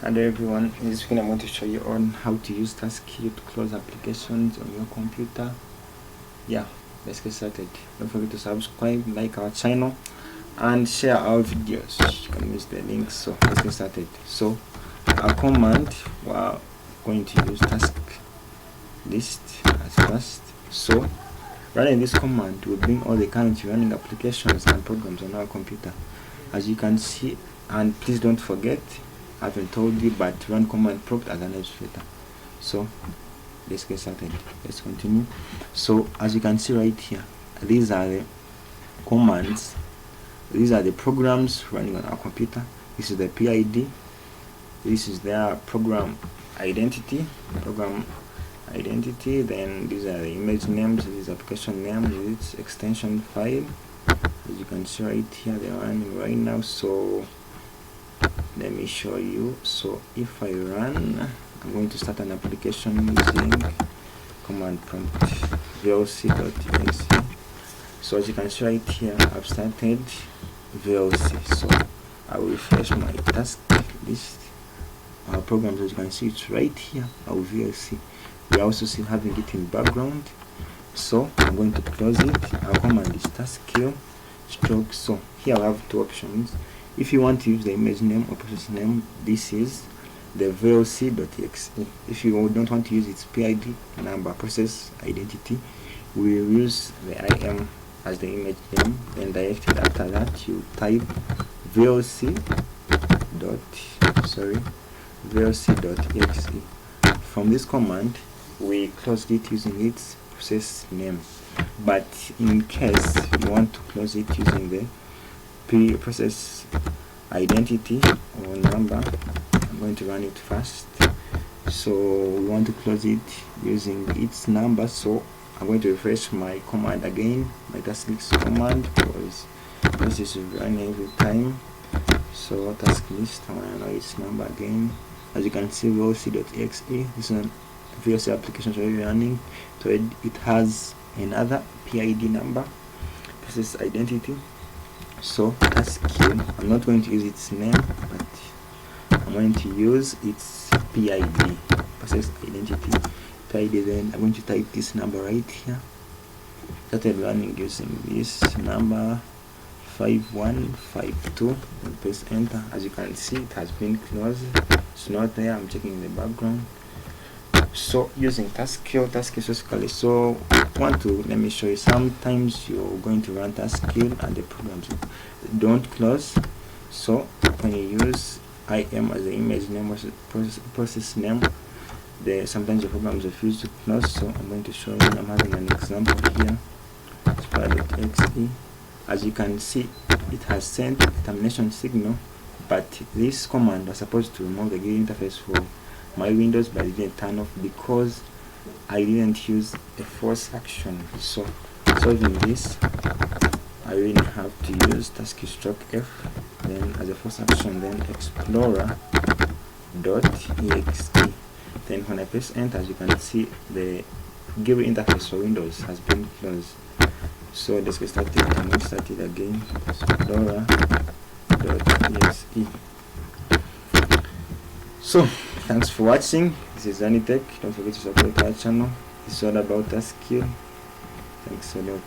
Hello everyone, in this video I'm going to show you on how to use Taskkill to close applications on your computer. Yeah, let's get started. Don't forget to subscribe, like our channel, and share our videos. You can use the links. So let's get started. So our command, we're going to use task list as first. So running this command will bring all the currently running applications and programs on our computer, as you can see. And please don't forget, I haven't told you, but run command prompt as an administrator. So let's get started. Let's continue. So as you can see right here, these are the commands, these are the programs running on our computer. This is the PID, this is their program identity, then these are the image names, this is application name, this is extension file. As you can see right here, they're running right now. So let me show you. So if I run, I'm going to start an application using command prompt vlc.exe. So as you can see right here, I've started vlc. So I will refresh my task list. Our programs, as you can see, it's right here, our vlc. We are also still having it in background. So I'm going to close it. Our command is taskkill stroke. So here I have two options. If you want to use the image name or process name, this is the vlc.exe. If you don't want to use its PID number, process identity, we will use the IM as the image name. Then directly after that, you type vlc.exe. From this command, we closed it using its process name. But in case you want to close it using the process identity or number, I'm going to run it first. So we want to close it using its number. So I'm going to refresh my command again, my task list command, because this is running every time. So task list, I want to know its number again. As you can see, vlc.exe, this is a VLC application already running. So it has another PID number, process identity. So Taskkill, I'm not going to use its name, but I'm going to use its PID, process identity, PID. Then I'm going to type this number right here. Started running using this number 5152 and press enter. As you can see, it has been closed. It's not there. I'm checking in the background. So using Taskkill basically, so let me show you. Sometimes you're going to run Taskkill and the programs don't close. So when you use IM as the image name or process name, sometimes the programs refuse to close. So I'm going to show you. I'm having an example here. Xxxx. As you can see, it has sent a termination signal, but this command was supposed to remove the green interface for my Windows, but it didn't turn off because I didn't use a force action. So solving this, I really have to use taskkill stroke F, then as a force action, then explorer.exe. Then when I press enter, as you can see, the GUI interface for Windows has been closed. So let's get started. I'm going to start it again. Explorer.exe. So thanks for watching. This is XANITECH. Don't forget to support our channel. It's all about Taskkill. Thanks a lot.